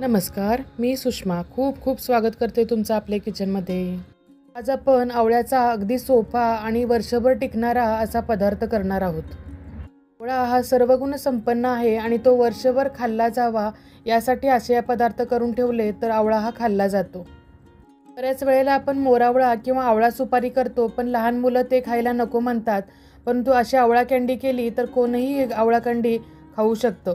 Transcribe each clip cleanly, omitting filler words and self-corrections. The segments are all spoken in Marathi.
नमस्कार, मी सुषमा खूप खूप स्वागत करते तुमचं आपल्या किचनमध्ये। आज आपण आवळ्याचा अगदी सोपा आणि वर्षभर टिकणारा असा पदार्थ करणार आहोत। आवळा हा सर्वगुण संपन्न आहे आणि तो वर्षभर खाल्ला जावा यासाठी असे हे पदार्थ करून ठेवले तर आवळा हा खाल्ला जातो। बऱ्याच वेळेला आपण मोरावळा किंवा आवळा सुपारी करतो, पण लहान मुलं ते खायला नको म्हणतात, परंतु अशी आवळा कँडी केली तर कोणीही आवळा कँडी खाऊ शकतं।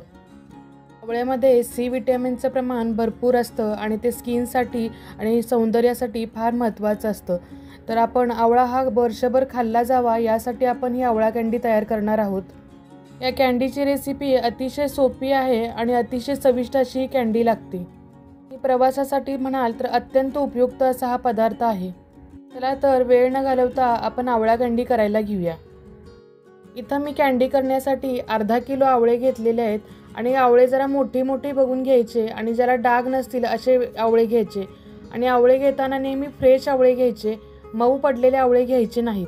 आवळ्यामध्ये सी विटॅमिनचं प्रमाण भरपूर असतं आणि ते स्किनसाठी आणि सौंदर्यासाठी फार महत्त्वाचं असतं। तर आपण आवळा हा वर्षभर खाल्ला जावा यासाठी आपण ही आवळा कँडी तयार करणार आहोत। या कँडीची रेसिपी अतिशय सोपी आहे आणि अतिशय चविष्ट अशी ही कँडी लागते। ही प्रवासासाठी म्हणाल तर अत्यंत उपयुक्त असा हा पदार्थ आहे। चला तर वेळ न घालवता आपण आवळा कँडी करायला घेऊया। इथं मी कँडी करण्यासाठी अर्धा किलो आवळे घेतलेले आहेत आणि आवळे जरा मोठी मोठी बघून घ्यायचे आणि ज्याला डाग नसतील असे आवळे घ्यायचे आणि आवळे घेताना नेहमी फ्रेश आवळे घ्यायचे, मऊ पडलेले आवळे घ्यायचे नाहीत।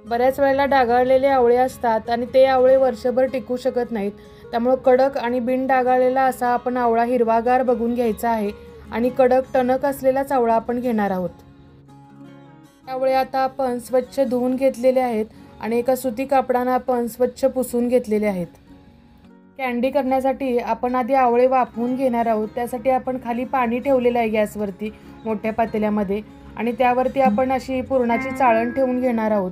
बऱ्याच वेळेला डागाळलेले आवळे असतात आणि ते आवळे वर्षभर टिकू शकत नाहीत, त्यामुळे कडक आणि बिन डागाळलेला असा आपण आवळा हिरवागार बघून घ्यायचा आहे आणि कडक टणक असलेलाच आवळा आपण घेणार आहोत। आवळे आता आपण स्वच्छ धुवून घेतलेले आहेत आणि एका सुती कापडाने आपण स्वच्छ पुसून घेतलेले आहेत। कँडी करण्यासाठी आपण आधी आवळे वाफवून घेणार आहोत। त्यासाठी आपण खाली पाणी ठेवलेलं आहे गॅसवरती मोठ्या पातेल्यामध्ये आणि त्यावरती आपण अशी पुरणाची चाळण ठेवून घेणार आहोत।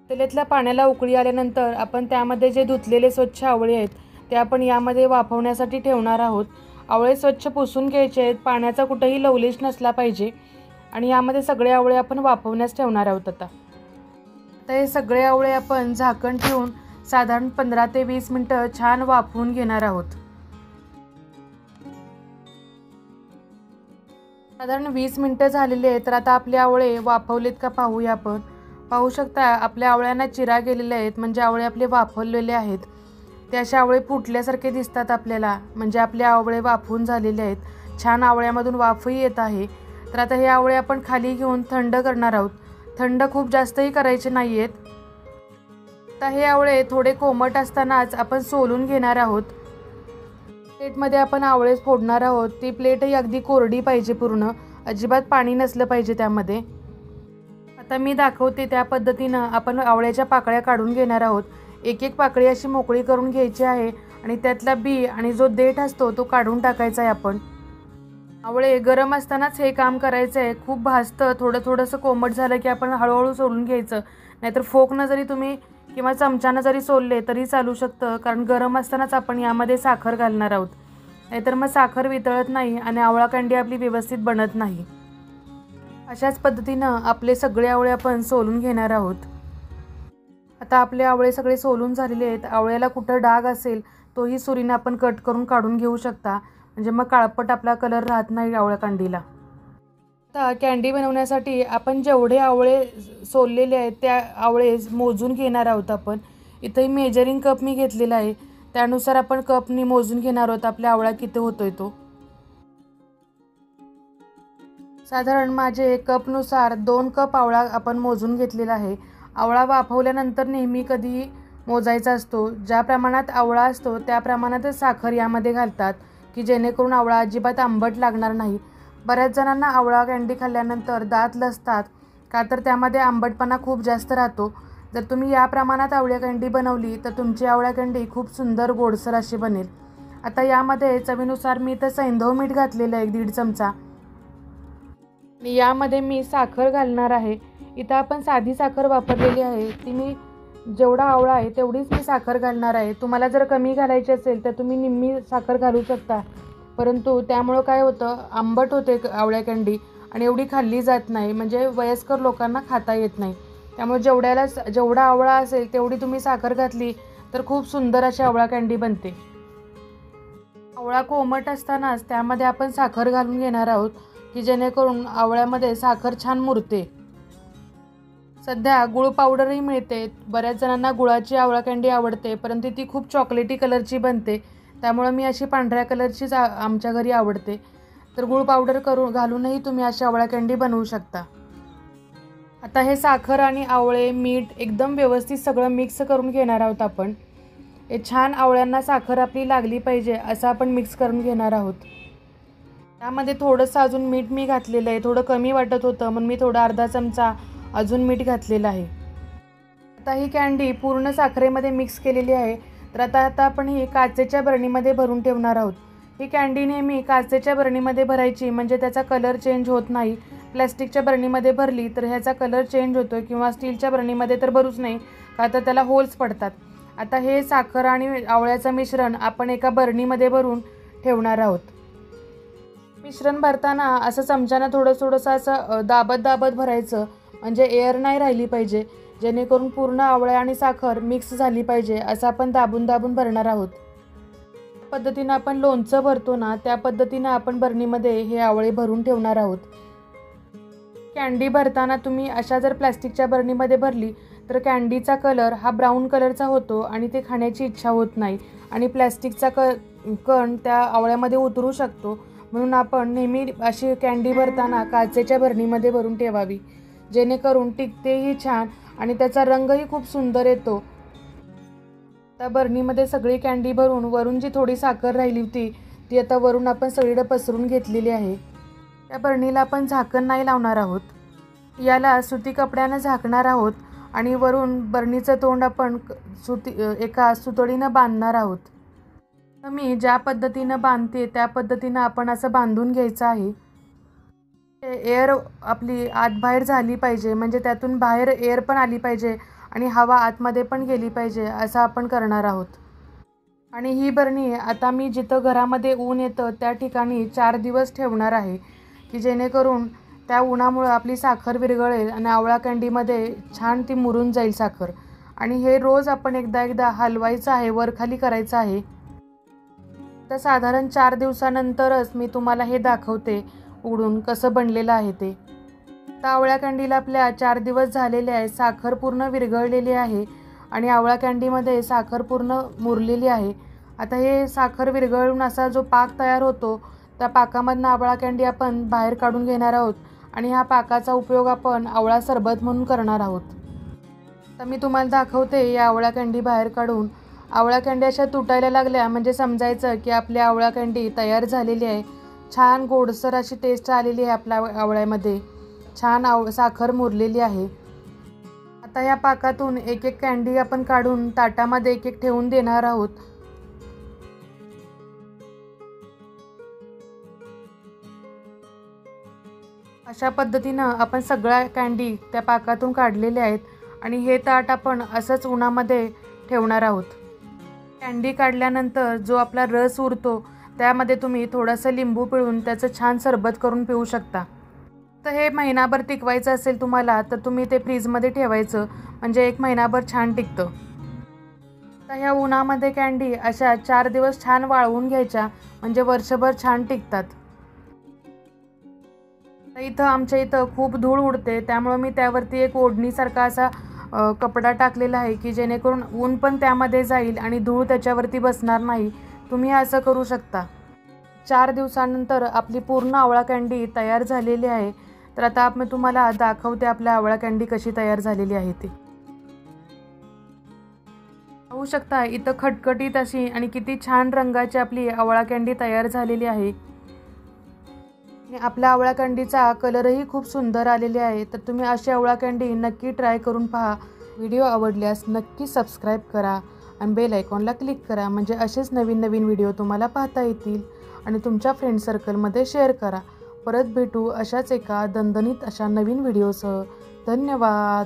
पातेल्यातल्या पाण्याला उकळी आल्यानंतर आपण त्यामध्ये जे धुतलेले स्वच्छ आवळे आहेत ते आपण यामध्ये वाफवण्यासाठी ठेवणार आहोत। आवळे स्वच्छ पुसून घ्यायचे आहेत, पाण्याचा कुठेही लवलेश नसला पाहिजे आणि यामध्ये सगळे आवळे आपण वाफवण्यास ठेवणार आहोत। आता हे सगळे आवळे आपण झाकण ठेवून साधारण 15 ते 20 मिनिटं छान वाफवून घेणार आहोत। साधारण 20 मिनिटं झालेले आहेत, तर आता आपले आवळे वाफवलेत का पाहूया आपण। पाहू शकता आपल्या आवळ्यांना चिरा गेलेले आहेत, म्हणजे आवळे आपले वाफवलेले आहेत। ते असे आवळे फुटल्यासारखे दिसतात आपल्याला, म्हणजे आपले आवळे वाफवून झालेले आहेत। छान आवळ्यामधून वाफही येत आहे। तर आता हे आवळे आपण खाली घेऊन थंड करणार आहोत। थंड खूप जास्तही करायचे नाही आहेत। आता हे आवळे थोडे कोमट असतानाच आपण सोलून घेणार आहोत। प्लेटमध्ये आपण आवळे फोडणार आहोत। ती प्लेटही अगदी कोरडी पाहिजे, पूर्ण अजिबात पाणी नसलं पाहिजे त्यामध्ये। आता मी दाखवते त्या पद्धतीनं आपण आवळ्याच्या पाकळ्या काढून घेणार आहोत। एक एक पाकळी अशी मोकळी करून घ्यायची आहे आणि त्यातला बी आणि जो देठ असतो तो काढून टाकायचा आहे आपण। आवळे गरम असतानाच हे काम करायचं आहे। खूप भाजतं, थोडंसं कोमट झालं की आपण हळूहळू सोलून घ्यायचं, नाहीतर फोकनं जरी तुम्ही किंवा चमच्यानं जरी सोलले तरी चालू शकतं, कारण गरम असतानाच आपण यामध्ये साखर घालणार आहोत। नाहीतर मग साखर वितळत नाही आणि आवळा कँडी आपली व्यवस्थित बनत नाही। अशाच पद्धतीनं आपले सगळे आवळे आपण सोलून घेणार आहोत। आता आपले आवळे सगळे सोलून झालेले आहेत। आवळ्याला कुठं डाग असेल तोही सुरीने आपण कट करून काढून घेऊ शकता, म्हणजे मग काळपट आपला कलर राहत नाही आवळा कँडीला। आता कँडी बनवण्यासाठी आपण जेवढे आवळे सोललेले आहेत त्या आवळे मोजून घेणार आहोत आपण। इथंही मेजरिंग कप मी घेतलेला आहे, त्यानुसार आपण कपनी मोजून घेणार आहोत आपल्या आवळा किती होतोय तो। साधारण माझे कपनुसार 2 कप आवळा आपण मोजून घेतलेला आहे। आवळा वाफवल्यानंतर नेहमी कधी मोजायचा असतो, ज्या प्रमाणात आवळा असतो त्या प्रमाणातच साखर यामध्ये घालतात, की जेणेकरून आवळा अजिबात आंबट लागणार नाही। बऱ्याच जणांना आवळा कँडी खाल्ल्यानंतर दात लसतात, का तर त्यामध्ये आंबटपणा खूप जास्त राहतो। जर तुम्ही या प्रमाणात आवळा कँडी बनवली तर तुमची आवळा कँडी खूप सुंदर गोडसर अशी बनेल। आता यामध्ये चवीनुसार मी इथं सैंधव मीठ घातलेलं आहे 1.5 चमचा आणि यामध्ये मी साखर घालणार आहे। इथं आपण साधी साखर वापरलेली आहे, ती मी जेवढा आवळा आहे तेवढीच मी साखर घालणार आहे। तुम्हाला जर कमी घालायची असेल तर तुम्ही निम्मी साखर घालू शकता, परंतु त्यामुळं काय होतं, आंबट होते आवळा कँडी आणि एवढी खाल्ली जात नाही, म्हणजे वयस्कर लोकांना खाता येत नाही। त्यामुळे जेवढा आवळा असेल तेवढी तुम्ही साखर घातली तर खूप सुंदर अशी आवळा कँडी बनते। आवळा कोमट असतानाच त्यामध्ये आपण साखर घालून घेणार आहोत, की जेणेकरून आवळ्यामध्ये साखर छान मुरते। सध्या गुळ पावडरही मिळते, बऱ्याच जणांना गुळाची आवळा कँडी आवडते, परंतु ती खूप चॉकलेटी कलरची बनते, त्यामुळे मी अशी पांढऱ्या कलरचीच आमच्या घरी आवडते। तर गुळ पावडर घालूनही तुम्ही अशी आवळा कँडी बनवू शकता। आता हे साखर आणि आवळे मीठ एकदम व्यवस्थित सगळं मिक्स करून घेणार आहोत आपण। हे छान आवळ्यांना साखर आपली लागली पाहिजे असं आपण मिक्स करून घेणार आहोत। त्यामध्ये थोडंसं अजून मीठ मी घातलेलं आहे, थोडं कमी वाटत होतं म्हणून मी थोडा अर्धा चमचा अजून मीठ घातलेलं आहे। आता ही कँडी पूर्ण साखरेमध्ये मिक्स केलेली आहे। तर आता आपण ही काचेच्या बरणीमध्ये भरून ठेवणार आहोत। ही कँडी नेहमी काचेच्या बरणीमध्ये भरायची म्हणजे त्याचा कलर चेंज होत नाही। प्लॅस्टिकच्या बरणीमध्ये भरली तर ह्याचा कलर चेंज होतो किंवा स्टीलच्या बरणीमध्ये तर भरूच नाही का तर त्याला होल्स पडतात। आता हे साखर आणि आवळ्याचं मिश्रण आपण एका बरणीमध्ये भरून ठेवणार आहोत। मिश्रण भरताना असं चमच्यानं थोडंसं असं दाबत भरायचं म्हणजे एअर नाही राहिली पाहिजे, जेणेकरून पूर्ण आवळ्या आणि साखर मिक्स झाली पाहिजे असं आपण दाबून भरणार आहोत। पद्धतीनं आपण लोणचं भरतो ना त्या पद्धतीनं आपण बरणीमध्ये हे आवळे भरून ठेवणार आहोत। कँडी भरताना तुम्ही अशा जर प्लॅस्टिकच्या बरणीमध्ये भरली तर कँडीचा कलर हा ब्राऊन कलरचा होतो आणि ते खाण्याची इच्छा होत नाही आणि प्लॅस्टिकचा कण त्या आवळ्यामध्ये उतरू शकतो। म्हणून आपण नेहमी अशी कँडी भरताना काचेच्या बरणीमध्ये भरून ठेवावी, जेणेकरून टिकतेही छान आणि त्याचा रंगही खूप सुंदर येतो। त्या बरणीमध्ये सगळी कँडी भरून वरून जी थोडी साखर राहिली होती ती आता वरून आपण सगळीकडे पसरून घेतलेली आहे। त्या बरणीला आपण झाकण नाही लावणार आहोत, याला सुती कपड्यानं झाकणार आहोत आणि वरून बरणीचं तोंड आपण एका सुतळीनं बांधणार आहोत। तर मी ज्या पद्धतीनं बांधते त्या पद्धतीनं आपण असं बांधून घ्यायचं आहे। एअर आपली आत बाहेर झाली पाहिजे म्हणजे त्यातून बाहेर एअर पण आली पाहिजे आणि हवा आतमध्ये पण गेली पाहिजे असं आपण करणार आहोत। आणि ही बरणी आता मी जिथं घरामध्ये ऊन येतं त्या ठिकाणी 4 दिवस ठेवणार आहे की जेणेकरून त्या उन्हामुळे आपली साखर विरघळेल आणि आवळा कँडीमध्ये छान ती मुरून जाईल साखर। आणि हे रोज आपण एकदा हलवायचं आहे, वरखाली करायचं आहे। तर साधारण 4 दिवसानंतरच मी तुम्हाला हे दाखवते उघडून कसं बनलेलं आहे ते। तर आवळा कँडीला आपल्या 4 दिवस झालेले आहे, साखर पूर्ण विरघळलेली आहे आणि आवळा कँडीमध्ये साखर पूर्ण मुरलेली आहे। आता हे साखर विरघळून असा जो पाक तयार होतो त्या पाकामधनं आवळा कँडी आपण बाहेर काढून घेणार आहोत आणि ह्या पाकाचा उपयोग आपण आवळा सरबत म्हणून करणार आहोत। तर मी तुम्हाला दाखवते या आवळा कँडी बाहेर काढून। आवळा कँडी अशा तुटायला लागल्या म्हणजे समजायचं की आपली आवळा कँडी तयार झालेली आहे। छान गोडसर अशी टेस्ट आलेली आहे आपल्या आवळ्यामध्ये, छान साखर मुरलेली आहे। आता या पाकातून एक कँडी आपण काढून ताटामध्ये एक ठेवून देणार आहोत। अशा पद्धतीनं आपण सगळ्या कँडी त्या पाकातून काढलेल्या आहेत आणि हे ताट आपण असंच उन्हामध्ये ठेवणार आहोत। कँडी काढल्यानंतर जो आपला रस उरतो त्यामध्ये तुम्ही थोडंसं लिंबू पिळून त्याचं छान सरबत करून पिऊ शकता। तर हे महिनाभर टिकवायचं असेल तुम्हाला तर तुम्ही ते फ्रीजमध्ये ठेवायचं म्हणजे 1 महिनाभर छान टिकतं। तर ह्या उन्हामध्ये कँडी अशा 4 दिवस छान वाळवून घ्यायच्या म्हणजे वर्षभर छान टिकतात। तर आमच्या इथं खूप धूळ उडते त्यामुळे मी त्यावरती एक ओढणीसारखा असा कपडा टाकलेला आहे की जेणेकरून ऊन पण त्यामध्ये जाईल आणि धूळ त्याच्यावरती बसणार नाही। तुम्ही असं करू शकता। 4 दिवसानंतर आपली पूर्ण आवळा कँडी तयार झालेली आहे। तर आता मी तुम्हाला दाखवते आपल्या आवळा कँडी कशी तयार झालेली आहे ते। पाहू शकता इथं खटखटीत अशी आणि किती छान रंगाची आपली आवळा कँडी तयार झालेली आहे। आपल्या आवळा कँडीचा कलरही खूप सुंदर आलेले आहे। तर तुम्ही अशी आवळा कँडी नक्की ट्राय करून पहा। व्हिडिओ आवडल्यास नक्की सबस्क्राईब करा आणि बेल आयकॉनला क्लिक करा म्हणजे असेच नवीन व्हिडिओ तुम्हाला पाहता येतील आणि तुमच्या फ्रेंड सर्कलमध्ये शेअर करा। परत भेटू अशाच एका दणदणीत अशा नवीन व्हिडिओसह। धन्यवाद।